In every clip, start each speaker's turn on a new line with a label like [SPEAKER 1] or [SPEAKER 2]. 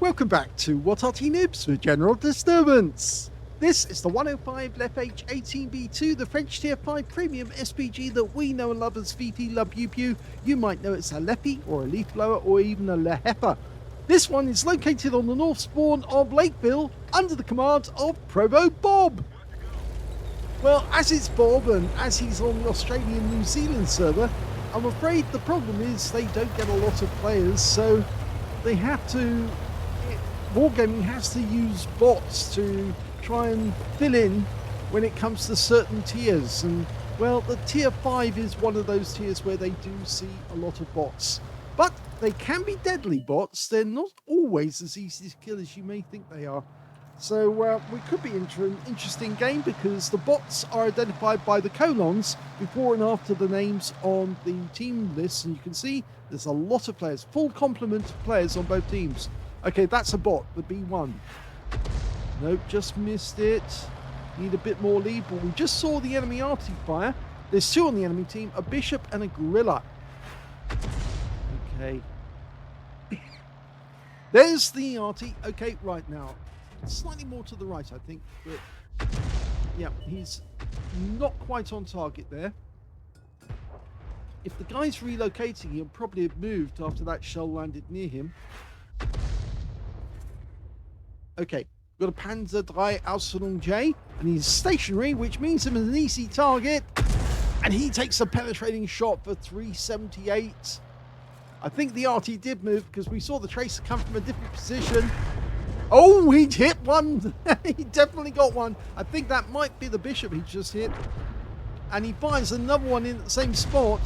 [SPEAKER 1] Welcome back to What Arty Noobs with General Disturbance. This is the 105 leFH18B2, the French Tier 5 Premium SPG that we know and love as VP La Pew Pew. You might know it's a leFH or a leaf blower or even a leFH. This one is located on the north spawn of Lakeville under the command of ProvoBob. Well, as it's Bob and as he's on the Australian-New Zealand server, I'm afraid the problem is they don't get a lot of players, so they have to... Wargaming has to use bots to try and fill in when it comes to certain tiers. And, well, the tier 5 is one of those tiers where they do see a lot of bots. But they can be deadly bots. They're not always as easy to kill as you may think they are. So we could be into an interesting game because the bots are identified by the colons before and after the names on the team list. And you can see there's a lot of players, full complement of players on both teams. Okay, that's a bot, the B1. Nope, just missed it. Need a bit more lead, but we just saw the enemy Arty fire. There's two on the enemy team, a bishop and a gorilla. Okay. There's the Arty. Okay, right now. Slightly more to the right, I think. But yeah, he's not quite on target there. If the guy's relocating, he'll probably have moved after that shell landed near him. Okay, we've got a Panzer III Aslains J, and he's stationary, which means him as an easy target. And he takes a penetrating shot for 378. I think the Arty did move because we saw the tracer come from a different position. Oh, he hit one. He definitely got one. I think that might be the bishop he just hit. And he finds another one in the same spot.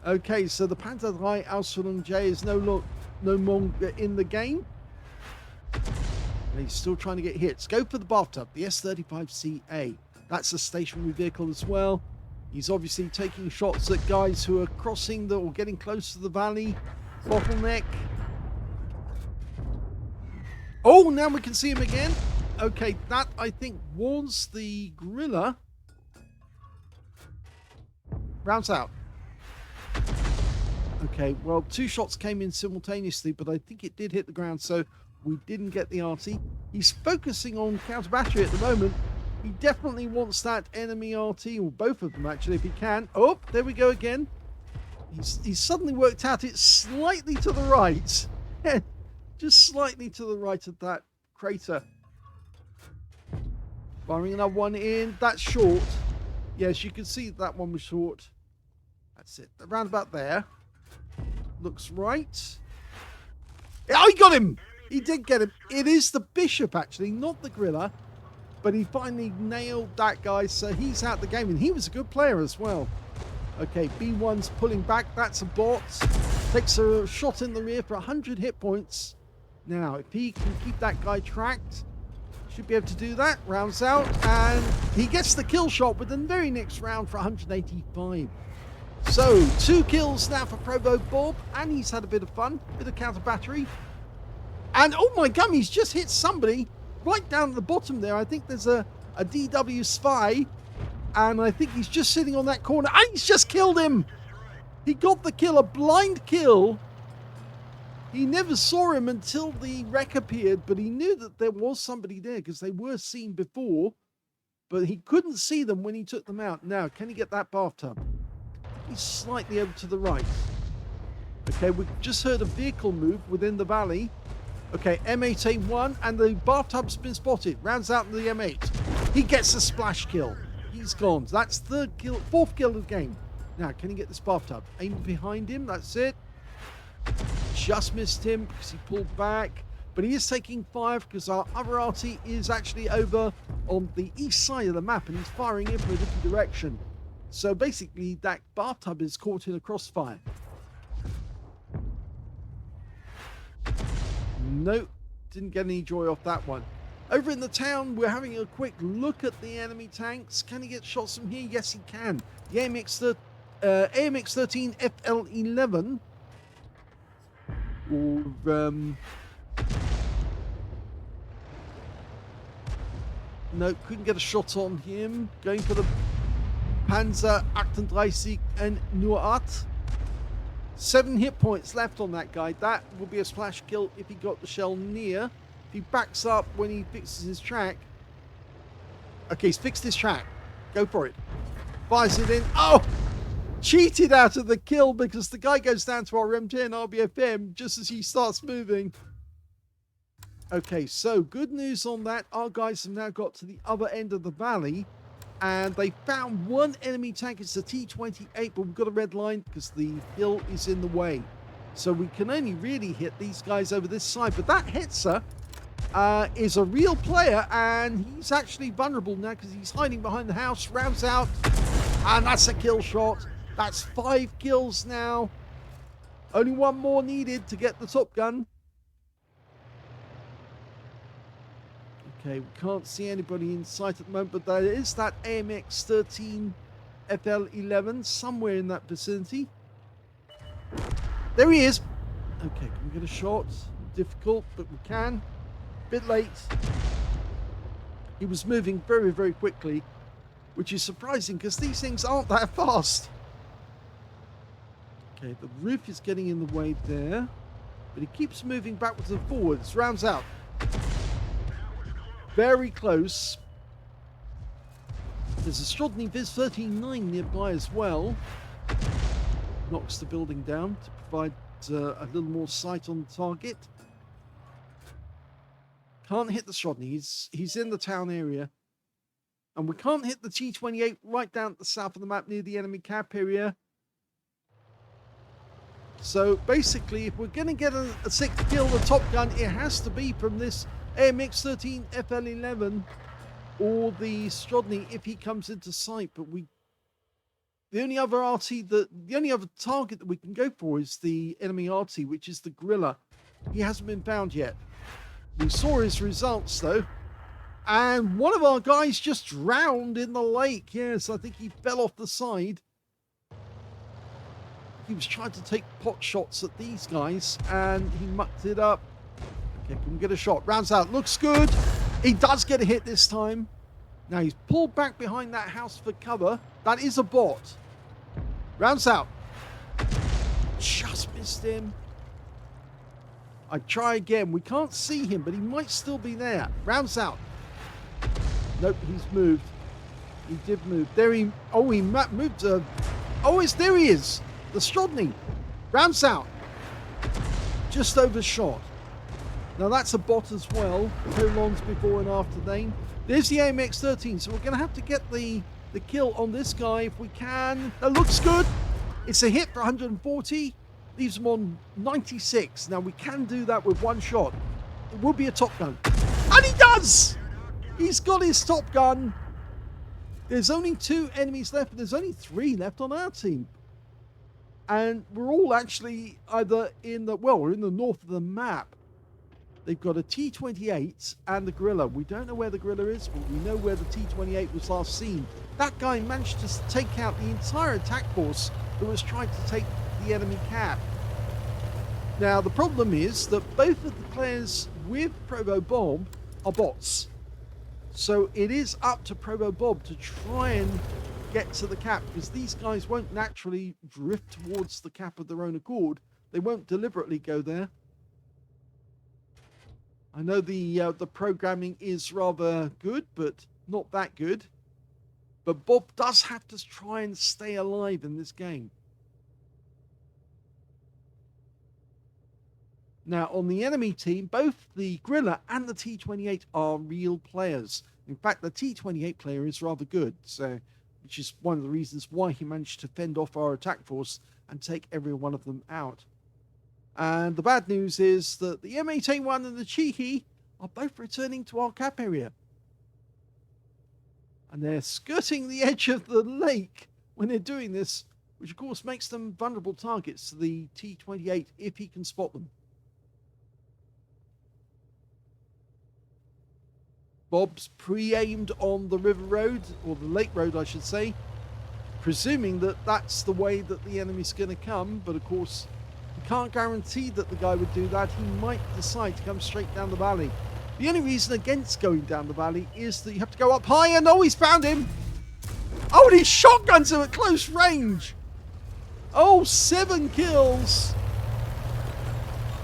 [SPEAKER 1] Okay, so the Panzer III Aslains J is no longer in the game. And he's still trying to get hits. Go for the bathtub, the S35CA. That's a stationary vehicle as well. He's obviously taking shots at guys who are crossing or getting close to the valley. Bottleneck. Oh, now we can see him again. Okay, that I think was the gorilla. Rounds out. Okay, well, two shots came in simultaneously, but I think it did hit the ground, so we didn't get the Arty. He's focusing on counter battery at the moment. He definitely wants that enemy Arty, or both of them actually, if he can. Oh, there we go again. He's suddenly worked out it's slightly to the right. Just slightly to the right of that crater. Firing another one in. That's short. Yes, you can see that one was short. That's it. Around about there. Looks right. Oh, he got him! He did get him. It is the bishop, actually, not the gorilla. But he finally nailed that guy, so he's out the game. And he was a good player as well. Okay, B1's pulling back. That's a bot. Takes a shot in the rear for 100 hit points. Now, if he can keep that guy tracked, should be able to do that. Rounds out, and he gets the kill shot with the very next round for 185. So, 2 kills now for ProvoBob, and he's had a bit of fun with a counter battery. And, oh my gum, he's just hit somebody right down at the bottom there. I think there's a DW spy, and I think he's just sitting on that corner. And he's just killed him! He got the kill, a blind kill. He never saw him until the wreck appeared, but he knew that there was somebody there because they were seen before, but he couldn't see them when he took them out. Now, can he get that bathtub? He's slightly over to the right. Okay, we just heard a vehicle move within the valley. Okay, M8A1, and the bathtub's been spotted. Rounds out the M8. He gets a splash kill. He's gone. That's third kill, fourth kill of the game. Now, can he get this bathtub? Aim behind him. That's it. Just missed him because he pulled back. But he is taking fire because our other Arty is actually over on the east side of the map and he's firing in from a different direction. So basically, that bathtub is caught in a crossfire. Nope, didn't get any joy off that one. Over in the town, we're having a quick look at the enemy tanks. Can he get shots from here? Yes, he can. The AMX-13 FL11. Or, no, couldn't get a shot on him. Going for the Panzer 38 and Nuat. 7 hit points left on that guy. That will be a splash kill if he got the shell near. If he backs up when he fixes his track. Okay, he's fixed his track. Go for it. Fires it in. Oh! Cheated out of the kill because the guy goes down to our M10 RBFM just as he starts moving. Okay, so good news on that. Our guys have now got to the other end of the valley. And they found one enemy tank. It's the T-28, but we've got a red line because the hill is in the way. So we can only really hit these guys over this side. But that Hetzer is a real player, and he's actually vulnerable now because he's hiding behind the house. Rounds out, and that's a kill shot. That's 5 kills now. Only one more needed to get the top gun. Okay, we can't see anybody in sight at the moment, but there is that AMX-13 FL11 somewhere in that vicinity. There he is. Okay, can we get a shot? Difficult, but we can. Bit late. He was moving very, very quickly, which is surprising because these things aren't that fast. Okay, the roof is getting in the way there, but he keeps moving backwards and forwards. Rounds out. Very close. There's a Strodny Viz-39 nearby as well. Knocks the building down to provide a little more sight on the target. Can't hit the Strodny. He's in the town area. And we can't hit the T-28 right down at the south of the map near the enemy cap area. So basically, if we're going to get a 6th kill, the top gun, it has to be from this AMX-13 FL11 or the Strodny if he comes into sight. But the only other target that we can go for is the enemy Arty, which is the gorilla. He hasn't been found yet. We saw his results though, and one of our guys just drowned in the lake. Yes, I think he fell off the side. He was trying to take pot shots at these guys and he mucked it up. Okay, can we get a shot? Rounds out. Looks good. He does get a hit this time. Now he's pulled back behind that house for cover. That is a bot. Rounds out. Just missed him. I try again. We can't see him, but he might still be there. Rounds out. Nope, he's moved. He did move. There he... Oh, he moved. There he is. The Strodny. Rounds out. Just overshot. Now that's a bot as well. Colons before and after name. There's the AMX-13. So we're going to have to get the kill on this guy if we can. That looks good. It's a hit for 140. Leaves him on 96. Now we can do that with one shot. It will be a top gun. And he does! He's got his top gun. There's only 2 enemies left. There's only 3 left on our team. And we're all actually either in the... Well, we're in the north of the map. They've got a T-28 and the gorilla. We don't know where the gorilla is, but we know where the T-28 was last seen. That guy managed to take out the entire attack force that was trying to take the enemy cap. Now, the problem is that both of the players with ProvoBob are bots. So it is up to ProvoBob to try and get to the cap, because these guys won't naturally drift towards the cap of their own accord. They won't deliberately go there. I know the programming is rather good, but not that good. But Bob does have to try and stay alive in this game. Now, on the enemy team, both the gorilla and the T-28 are real players. In fact, the T-28 player is rather good, so which is one of the reasons why he managed to fend off our attack force and take every one of them out. And the bad news is that the M8A1 and the Cheeky are both returning to our cap area. And they're skirting the edge of the lake when they're doing this, which of course makes them vulnerable targets to the T-28 if he can spot them. Bob's pre-aimed on the river road, or the lake road I should say, presuming that that's the way that the enemy's going to come, but of course you can't guarantee that the guy would do that. He might decide to come straight down the valley. The only reason against going down the valley is that you have to go up higher. No, he's found him! Oh, and he shotguns him at close range! Oh, 7 kills.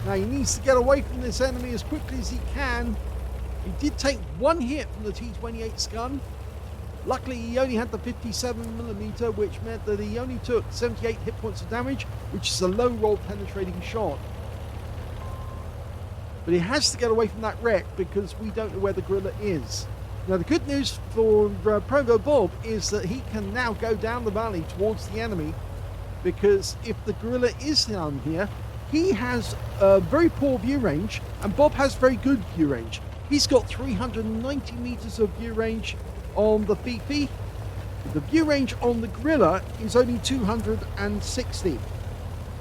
[SPEAKER 1] Now he needs to get away from this enemy as quickly as he can. He did take 1 hit from the T-28's gun. Luckily, he only had the 57mm, which meant that he only took 78 hit points of damage, which is a low roll penetrating shot. But he has to get away from that wreck because we don't know where the gorilla is. Now, the good news for ProvoBob is that he can now go down the valley towards the enemy, because if the gorilla is down here, he has a very poor view range, and Bob has very good view range. He's got 390 meters of view range on the Fifi. The view range on the gorilla is only 260.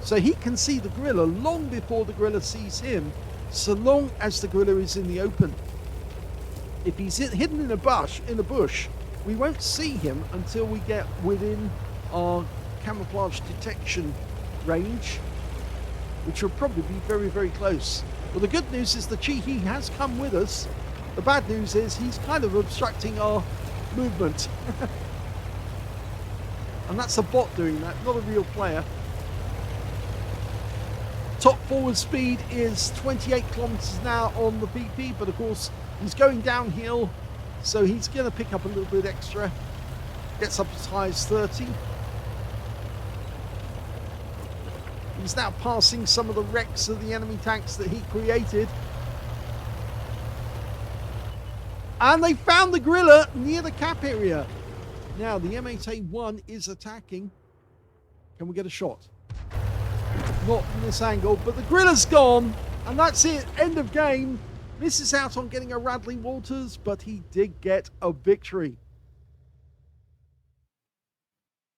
[SPEAKER 1] So he can see the gorilla long before the gorilla sees him, so long as the gorilla is in the open. If he's hidden in a bush, we won't see him until we get within our camouflage detection range, which will probably be very, very close. Well, the good news is the Chihi has come with us. The bad news is he's kind of obstructing our movement. And that's a bot doing that, not a real player. Top forward speed is 28 kilometers an hour on the BP, but of course he's going downhill, so he's going to pick up a little bit extra. Gets up as high as 30. He's now passing some of the wrecks of the enemy tanks that he created. And they found the gorilla near the cap area. Now the M8A1 is attacking. Can we get a shot? Not from this angle, but the gorilla's gone. And that's it. End of game. Misses out on getting a Radley Walters, but he did get a victory.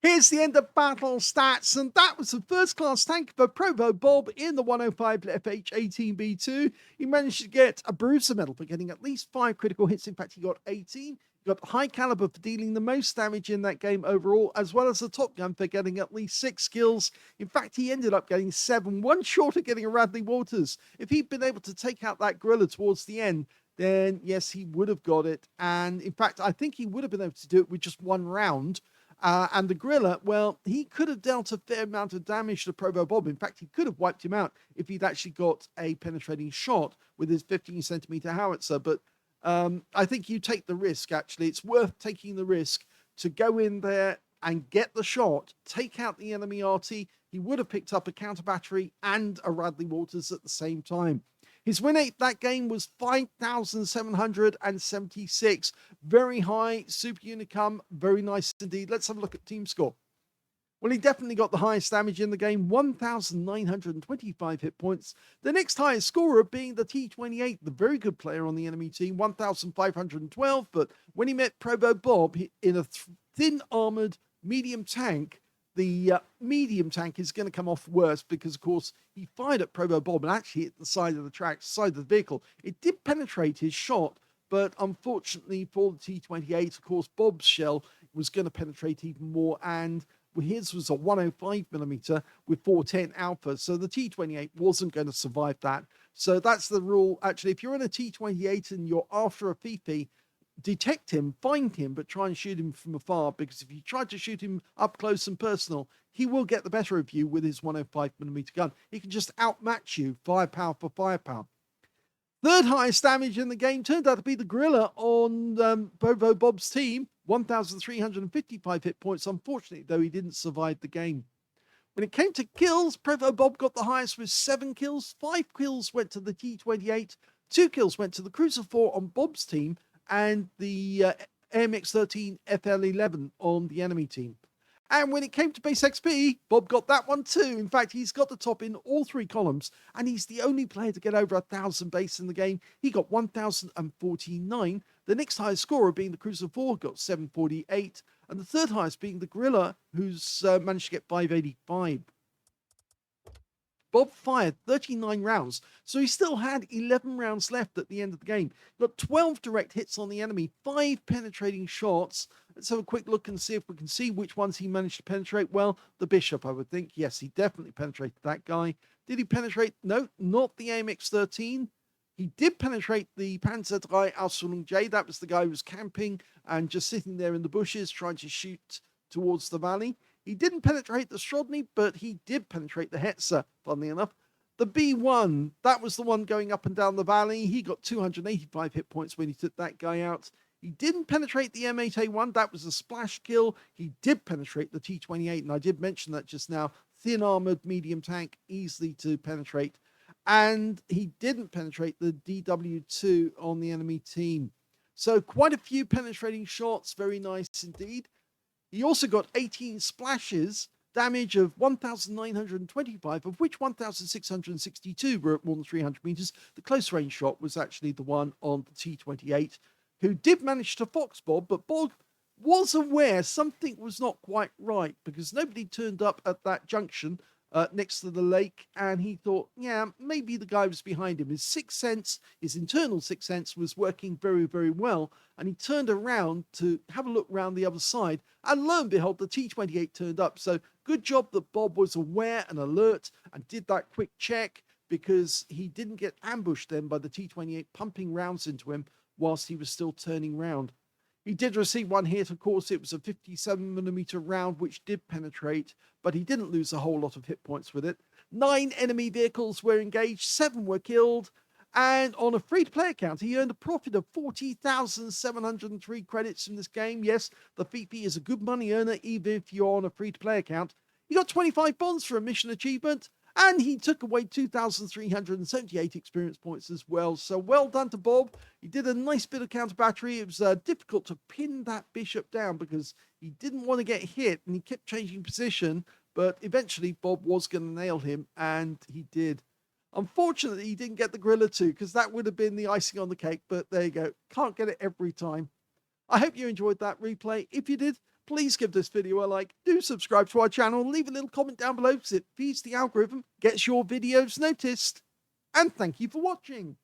[SPEAKER 1] Here's the end of battle stats, and that was the first class tank for ProvoBob in the 105 leFH18B2. He managed to get a bruiser medal for getting at least 5 critical hits. In fact, he got 18. He got high caliber for dealing the most damage in that game overall, as well as the top gun for getting at least 6 kills. In fact, he ended up getting 7, one short of getting a Radley Walters. If he'd been able to take out that gorilla towards the end, then yes, he would have got it. And in fact, I think he would have been able to do it with just 1 round. And the gorilla, well, he could have dealt a fair amount of damage to ProvoBob. In fact, he could have wiped him out if he'd actually got a penetrating shot with his 15cm howitzer. But I think you take the risk, actually. It's worth taking the risk to go in there and get the shot, take out the enemy Arty. He would have picked up a counter battery and a Radley Walters at the same time. His win rate that game was 5,776. Very high, super unicum, very nice indeed. Let's have a look at team score. Well, he definitely got the highest damage in the game, 1,925 hit points. The next highest scorer being the T-28, the very good player on the enemy team, 1,512. But when he met ProvoBob in a thin armored medium tank, the medium tank is going to come off worse because, of course, he fired at ProvoBob and actually hit the side of the track, side of the vehicle. It did penetrate his shot, but unfortunately for the T-28, of course, Bob's shell was going to penetrate even more, and his was a 105mm with 410 alpha, so the T-28 wasn't going to survive that. So that's the rule. Actually, if you're in a T-28 and you're after a Fifi, detect him, find him, but try and shoot him from afar, because if you try to shoot him up close and personal, he will get the better of you with his 105mm gun. He can just outmatch you firepower for firepower. Third highest damage in the game turned out to be the gorilla on ProvoBob's team, 1,355 hit points. Unfortunately, though, he didn't survive the game. When it came to kills, ProvoBob got the highest with 7 kills. 5 kills went to the T-28, 2 kills went to the Cruiser 4 on Bob's team, and the AMX-13 FL11 on the enemy team. And when it came to base XP, Bob got that one too. In fact, he's got the top in all 3 columns, and he's the only player to get over 1,000 base in the game. He got 1,049. The next highest scorer being the Cruiser 4, got 748. And the third highest being the Gorilla, who's managed to get 585. Bob fired 39 rounds, so he still had 11 rounds left at the end of the game. Got 12 direct hits on the enemy, 5 penetrating shots. Let's have a quick look and see if we can see which ones he managed to penetrate. Well, the Bishop, I would think. Yes, he definitely penetrated that guy. Did he penetrate? No, not the AMX-13. He did penetrate the Panzer III Ausführung J. That was the guy who was camping and just sitting there in the bushes trying to shoot towards the valley. He didn't penetrate the Strodny, but he did penetrate the Hetzer, funnily enough. The B1, that was the one going up and down the valley. He got 285 hit points when he took that guy out. He didn't penetrate the M8A1. That was a splash kill. He did penetrate the T28, and I did mention that just now. Thin armored medium tank, easily to penetrate. And he didn't penetrate the DW2 on the enemy team. So quite a few penetrating shots. Very nice indeed. He also got 18 splashes, damage of 1,925, of which 1,662 were at more than 300 meters. The close range shot was actually the one on the T28, who did manage to fox Bob, but Bob was aware something was not quite right because nobody turned up at that junction next to the lake, and he thought, yeah, maybe the guy was behind him. His sixth sense, his internal sixth sense, was working very, very well, and he turned around to have a look round the other side, and lo and behold, the T28 turned up. So good job that Bob was aware and alert and did that quick check, because he didn't get ambushed then by the T28 pumping rounds into him whilst he was still turning round. He did receive one hit, of course. It was a 57mm round, which did penetrate, but he didn't lose a whole lot of hit points with it. 9 enemy vehicles were engaged, 7 were killed, and on a free-to-play account, he earned a profit of 40,703 credits in this game. Yes, the Fifi is a good money earner, even if you're on a free-to-play account. He got 25 bonds for a mission achievement, and he took away 2,378 experience points as well. So well done to Bob. He did a nice bit of counter battery. It was difficult to pin that bishop down because he didn't want to get hit and he kept changing position. But eventually Bob was going to nail him, and he did. Unfortunately, he didn't get the Gorilla 2 because that would have been the icing on the cake. But there you go. Can't get it every time. I hope you enjoyed that replay. If you did, please give this video a like, do subscribe to our channel, and leave a little comment down below because it feeds the algorithm, gets your videos noticed, and thank you for watching.